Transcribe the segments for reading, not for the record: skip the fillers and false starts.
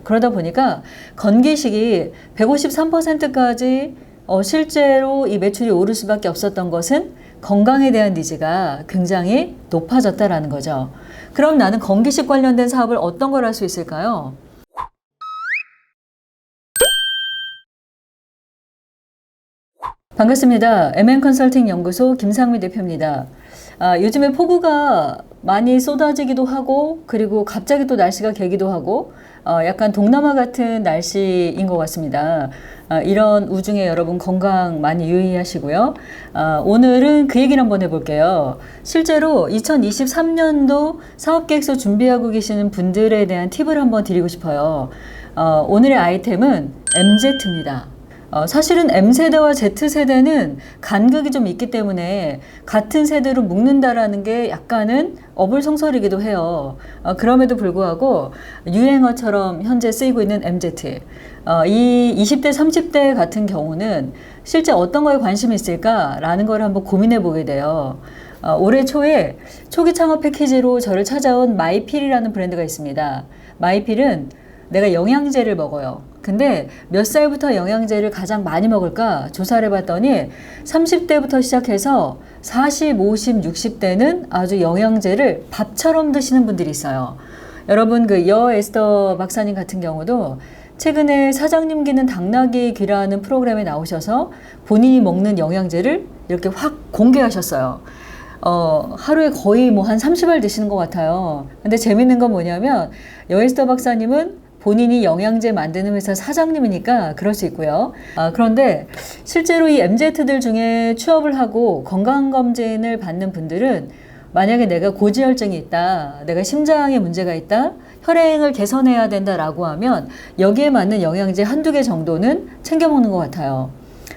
그러다 보니까 건기식이 153%까지 실제로 이 매출이 오를 수밖에 없었던 것은 건강에 대한 니즈가 굉장히 높아졌다라는 거죠. 그럼 나는 건기식 관련된 사업을 어떤 걸 할 수 있을까요? 반갑습니다. MN컨설팅 연구소 김상미 대표입니다. 요즘에 폭우가 많이 쏟아지기도 하고, 그리고 갑자기 또 날씨가 개기도 하고, 약간 동남아 같은 날씨인 것 같습니다. 이런 우중에 여러분 건강 많이 유의하시고요. 오늘은 그 얘기를 한번 해볼게요. 실제로 2023년도 사업계획서 준비하고 계시는 분들에 대한 팁을 한번 드리고 싶어요. 오늘의 아이템은 MZ입니다. 사실은 M세대와 Z세대는 간극이 좀 있기 때문에 같은 세대로 묶는다라는 게 약간은 어불성설이기도 해요. 그럼에도 불구하고 유행어처럼 현재 쓰이고 있는 MZ. 이 20대, 30대 같은 경우는 실제 어떤 거에 관심이 있을까라는 걸 한번 고민해 보게 돼요. 올해 초에 초기 창업 패키지로 저를 찾아온 마이필이라는 브랜드가 있습니다. 마이필은 내가 영양제를 먹어요. 근데 몇 살부터 영양제를 가장 많이 먹을까 조사를 해봤더니 30대부터 시작해서 40, 50, 60대는 아주 영양제를 밥처럼 드시는 분들이 있어요. 여러분 그 에스더 박사님 같은 경우도 최근에 사장님기는 당나귀기라는 프로그램에 나오셔서 본인이 먹는 영양제를 이렇게 확 공개하셨어요. 하루에 거의 뭐 한 30알 드시는 것 같아요. 근데 재밌는 건 뭐냐면 에스더 박사님은 본인이 영양제 만드는 회사 사장님이니까 그럴 수 있고요. 그런데 실제로 이 MZ들 중에 취업을 하고 건강검진을 받는 분들은 만약에 내가 고지혈증이 있다, 내가 심장에 문제가 있다, 혈행을 개선해야 된다라고 하면 여기에 맞는 영양제 한두 개 정도는 챙겨 먹는 것 같아요.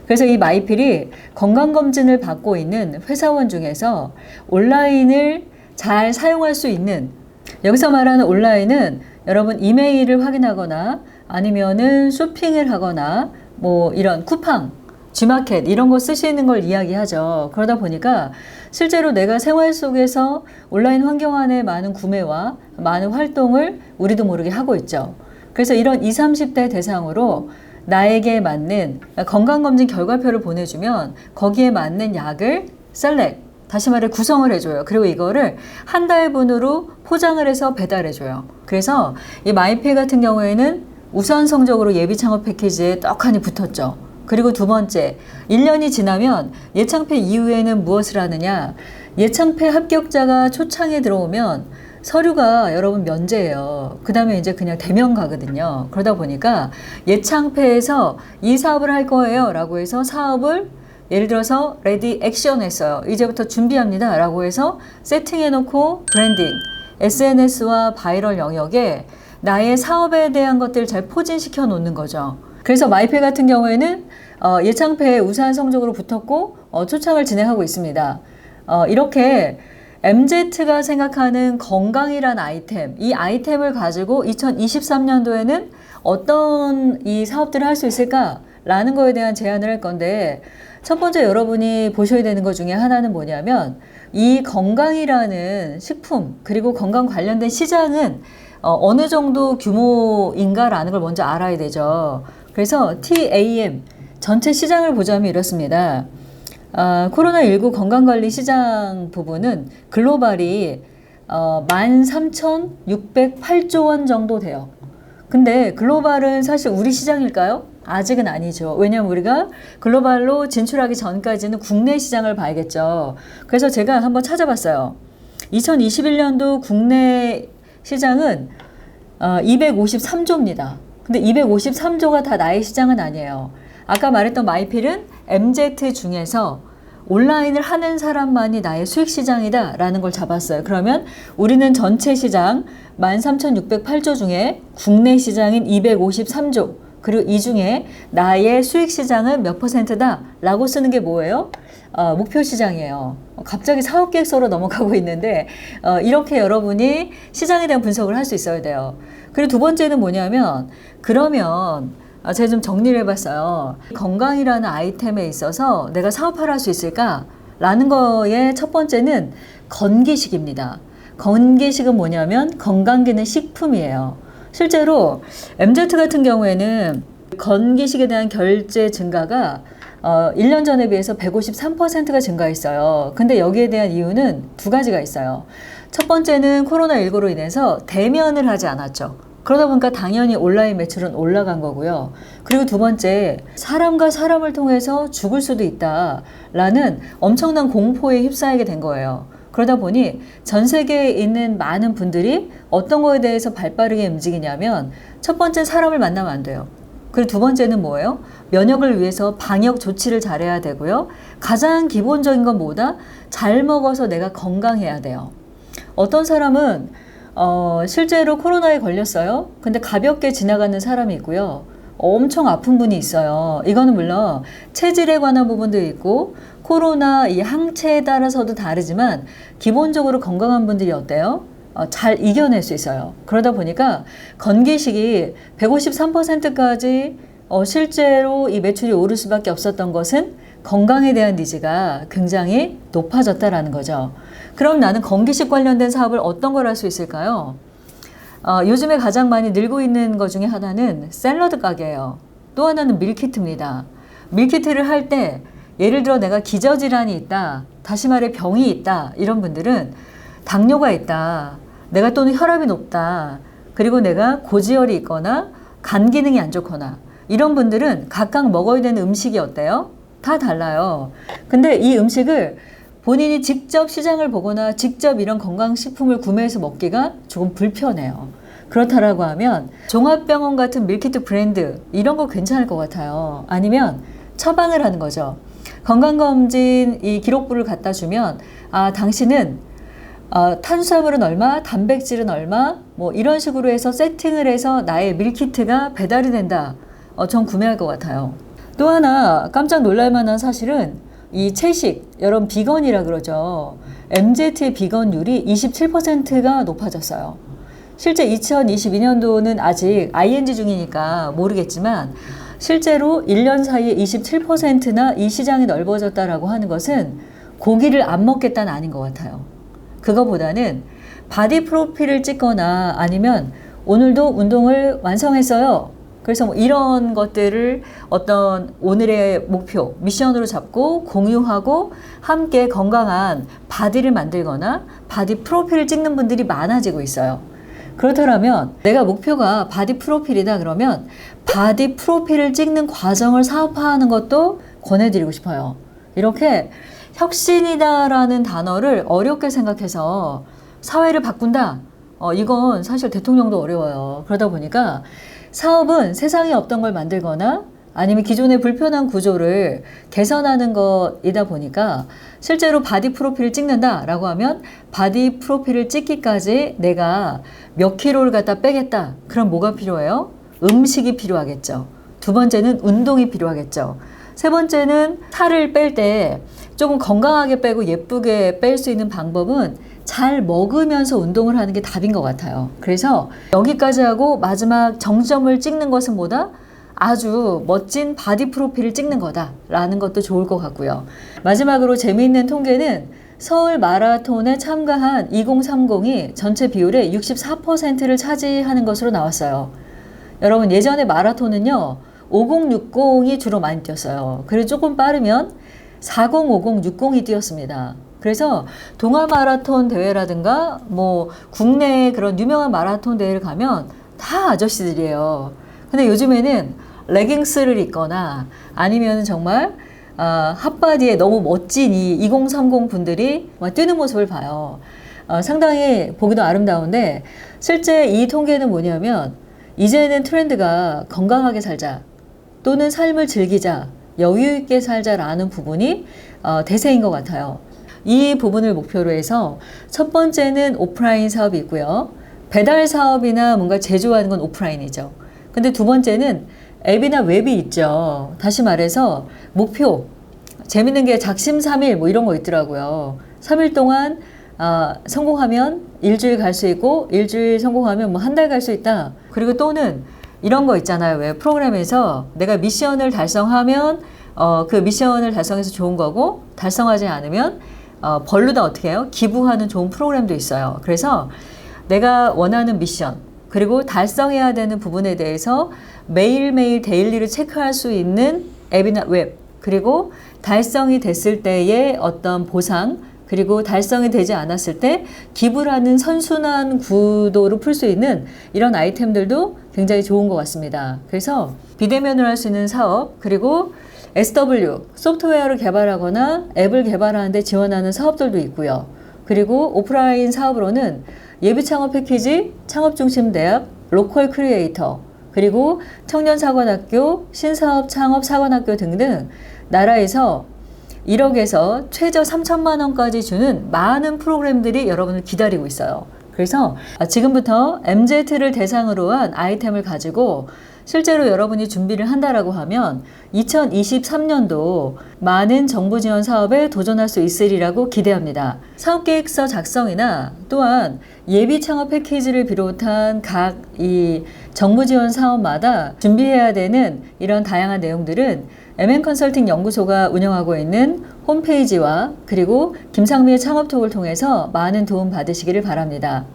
그래서 이 마이필이 건강검진을 받고 있는 회사원 중에서 온라인을 잘 사용할 수 있는, 여기서 말하는 온라인은 여러분 이메일을 확인하거나 아니면은 쇼핑을 하거나 뭐 이런 쿠팡, G마켓 이런 거 쓰시는 걸 이야기하죠. 그러다 보니까 실제로 내가 생활 속에서 온라인 환경 안에 많은 구매와 많은 활동을 우리도 모르게 하고 있죠. 그래서 이런 20, 30대 대상으로 나에게 맞는 건강검진 결과표를 보내주면 거기에 맞는 약을 셀렉, 다시 말해 구성을 해줘요. 그리고 이거를 한 달분으로 포장을 해서 배달해줘요. 그래서 이 마이필 같은 경우에는 우선 성적으로 예비 창업 패키지에 떡하니 붙었죠. 그리고 두 번째, 1년이 지나면 예창패 이후에는 무엇을 하느냐. 예창패 합격자가 초창에 들어오면 서류가 여러분 면제예요. 그 다음에 이제 그냥 대면 가거든요. 그러다 보니까 예창패에서 이 사업을 할 거예요 라고 해서 사업을 예를 들어서 레디 액션 했어요. 이제부터 준비합니다 라고 해서 세팅해 놓고 브랜딩, SNS와 바이럴 영역에 나의 사업에 대한 것들을 잘 포진시켜 놓는 거죠. 그래서 마이필 같은 경우에는 예창패에 우수한 성적으로 붙었고 초창을 진행하고 있습니다. 이렇게 MZ가 생각하는 건강이란 아이템, 이 아이템을 가지고 2023년도에는 어떤 이 사업들을 할 수 있을까라는 거에 대한 제안을 할 건데, 첫 번째 여러분이 보셔야 되는 것 중에 하나는 뭐냐면 이 건강이라는 식품 그리고 건강 관련된 시장은 어느 정도 규모인가라는 걸 먼저 알아야 되죠. 그래서 TAM 전체 시장을 보자면 이렇습니다. 코로나19 건강관리 시장 부분은 글로벌이 13,608조 원 정도 돼요. 근데 글로벌은 사실 우리 시장일까요? 아직은 아니죠. 왜냐하면 우리가 글로벌로 진출하기 전까지는 국내 시장을 봐야겠죠. 그래서 제가 한번 찾아봤어요. 2021년도 국내 시장은 253조입니다. 근데 253조가 다 나의 시장은 아니에요. 아까 말했던 마이필은 MZ 중에서 온라인을 하는 사람만이 나의 수익 시장이다 라는 걸 잡았어요. 그러면 우리는 전체 시장 13,608조 중에 국내 시장인 253조, 그리고 이 중에 나의 수익 시장은 몇 %다 라고 쓰는 게 뭐예요? 목표 시장이에요. 갑자기 사업계획서로 넘어가고 있는데 이렇게 여러분이 시장에 대한 분석을 할 수 있어야 돼요. 그리고 두 번째는 뭐냐면, 그러면 제가 좀 정리를 해봤어요. 건강이라는 아이템에 있어서 내가 사업화를 할 수 있을까? 라는 거에 첫 번째는 건기식입니다. 건기식은 뭐냐면 건강기능 식품이에요. 실제로 MZ 같은 경우에는 건기식에 대한 결제 증가가 1년 전에 비해서 153%가 증가했어요. 근데 여기에 대한 이유는 두 가지가 있어요. 첫 번째는 코로나19로 인해서 대면을 하지 않았죠. 그러다 보니까 당연히 온라인 매출은 올라간 거고요. 그리고 두 번째, 사람과 사람을 통해서 죽을 수도 있다라는 엄청난 공포에 휩싸이게 된 거예요. 그러다 보니 전 세계에 있는 많은 분들이 어떤 거에 대해서 발빠르게 움직이냐면 첫 번째 사람을 만나면 안 돼요. 그리고 두 번째는 뭐예요? 면역을 위해서 방역 조치를 잘해야 되고요. 가장 기본적인 건 뭐다? 잘 먹어서 내가 건강해야 돼요. 어떤 사람은 실제로 코로나에 걸렸어요. 근데 가볍게 지나가는 사람이 있고요. 엄청 아픈 분이 있어요. 이거는 물론 체질에 관한 부분도 있고 코로나 이 항체에 따라서도 다르지만 기본적으로 건강한 분들이 어때요? 잘 이겨낼 수 있어요. 그러다 보니까 건기식이 153%까지 실제로 이 매출이 오를 수밖에 없었던 것은 건강에 대한 니즈가 굉장히 높아졌다라는 거죠. 그럼 나는 건기식 관련된 사업을 어떤 걸 할 수 있을까요? 요즘에 가장 많이 늘고 있는 것 중에 하나는 샐러드 가게예요. 또 하나는 밀키트입니다. 밀키트를 할 때 예를 들어 내가 기저질환이 있다, 다시 말해 병이 있다, 이런 분들은 당뇨가 있다, 내가 또는 혈압이 높다, 그리고 내가 고지혈이 있거나 간 기능이 안 좋거나 이런 분들은 각각 먹어야 되는 음식이 어때요? 다 달라요. 근데 이 음식을 본인이 직접 시장을 보거나 직접 이런 건강식품을 구매해서 먹기가 조금 불편해요. 그렇다라고 하면 종합병원 같은 밀키트 브랜드 이런 거 괜찮을 것 같아요. 아니면 처방을 하는 거죠. 건강검진 이 기록부를 갖다 주면 당신은 탄수화물은 얼마, 단백질은 얼마, 뭐 이런 식으로 해서 세팅을 해서 나의 밀키트가 배달이 된다. 전 구매할 것 같아요. 또 하나 깜짝 놀랄 만한 사실은 이 채식, 여러분 비건이라 그러죠. MZ의 비건율이 27%가 높아졌어요. 실제 2022년도는 아직 ING 중이니까 모르겠지만 실제로 1년 사이에 27%나 이 시장이 넓어졌다라고 하는 것은 고기를 안 먹겠다는 아닌 것 같아요. 그거보다는 바디 프로필을 찍거나 아니면 오늘도 운동을 완성했어요. 그래서 뭐 이런 것들을 어떤 오늘의 목표, 미션으로 잡고 공유하고 함께 건강한 바디를 만들거나 바디 프로필을 찍는 분들이 많아지고 있어요. 그렇다면 내가 목표가 바디 프로필이다 그러면 바디 프로필을 찍는 과정을 사업화하는 것도 권해드리고 싶어요. 이렇게 혁신이다라는 단어를 어렵게 생각해서 사회를 바꾼다. 이건 사실 대통령도 어려워요. 그러다 보니까 사업은 세상에 없던 걸 만들거나 아니면 기존의 불편한 구조를 개선하는 것이다 보니까 실제로 바디 프로필을 찍는다라고 하면 바디 프로필을 찍기까지 내가 몇 킬로를 갖다 빼겠다. 그럼 뭐가 필요해요? 음식이 필요하겠죠. 두 번째는 운동이 필요하겠죠. 세 번째는 살을 뺄 때 조금 건강하게 빼고 예쁘게 뺄 수 있는 방법은 잘 먹으면서 운동을 하는 게 답인 것 같아요. 그래서 여기까지 하고 마지막 정점을 찍는 것은 뭐다? 아주 멋진 바디 프로필을 찍는 거다라는 것도 좋을 것 같고요. 마지막으로 재미있는 통계는 서울 마라톤에 참가한 2030이 전체 비율의 64%를 차지하는 것으로 나왔어요. 여러분 예전에 마라톤은요 5060이 주로 많이 뛰었어요. 그리고 조금 빠르면 4050, 60이 뛰었습니다. 그래서 동아 마라톤 대회라든가 뭐 국내 그런 유명한 마라톤 대회를 가면 다 아저씨들이에요. 근데 요즘에는 레깅스를 입거나 아니면 정말 핫바디에 너무 멋진 이 2030 분들이 막 뛰는 모습을 봐요. 상당히 보기도 아름다운데 실제 이 통계는 뭐냐면 이제는 트렌드가 건강하게 살자 또는 삶을 즐기자 여유 있게 살자라는 부분이 대세인 것 같아요. 이 부분을 목표로 해서 첫 번째는 오프라인 사업이 있고요. 배달 사업이나 뭔가 제조하는 건 오프라인이죠. 근데 두 번째는 앱이나 웹이 있죠. 다시 말해서 목표, 재밌는 게 작심삼일 뭐 이런 거 있더라고요. 3일 동안 성공하면 일주일 갈 수 있고 일주일 성공하면 뭐 한 달 갈 수 있다. 그리고 또는 이런 거 있잖아요. 왜 프로그램에서 내가 미션을 달성하면 그 미션을 달성해서 좋은 거고 달성하지 않으면 벌로다 어떻게 해요? 기부하는 좋은 프로그램도 있어요. 그래서 내가 원하는 미션 그리고 달성해야 되는 부분에 대해서 매일매일 데일리로 체크할 수 있는 앱이나 웹, 그리고 달성이 됐을 때의 어떤 보상, 그리고 달성이 되지 않았을 때 기부를 하는 선순환 구도로 풀 수 있는 이런 아이템들도 굉장히 좋은 것 같습니다. 그래서 비대면으로 할 수 있는 사업, 그리고 SW, 소프트웨어를 개발하거나 앱을 개발하는 데 지원하는 사업들도 있고요. 그리고 오프라인 사업으로는 예비 창업 패키지, 창업중심대학, 로컬 크리에이터, 그리고 청년사관학교, 신사업 창업 사관학교 등등 나라에서 1억에서 최저 3천만 원까지 주는 많은 프로그램들이 여러분을 기다리고 있어요. 그래서 지금부터 MZ를 대상으로 한 아이템을 가지고 실제로 여러분이 준비를 한다라고 하면 2023년도 많은 정부 지원 사업에 도전할 수 있으리라고 기대합니다. 사업계획서 작성이나 또한 예비 창업 패키지를 비롯한 각 이 정부 지원 사업마다 준비해야 되는 이런 다양한 내용들은 MN컨설팅 연구소가 운영하고 있는 홈페이지와 그리고 김상미의 창업톡을 통해서 많은 도움 받으시기를 바랍니다.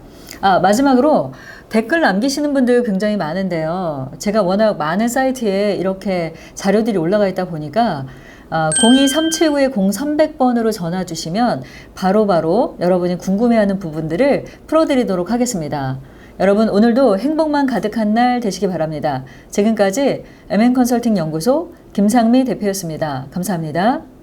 마지막으로 댓글 남기시는 분들 굉장히 많은데요. 제가 워낙 많은 사이트에 이렇게 자료들이 올라가 있다 보니까 02379-0300번으로 전화 주시면 바로바로 여러분이 궁금해하는 부분들을 풀어드리도록 하겠습니다. 여러분 오늘도 행복만 가득한 날 되시기 바랍니다. 지금까지 MN컨설팅 연구소 김상미 대표였습니다. 감사합니다.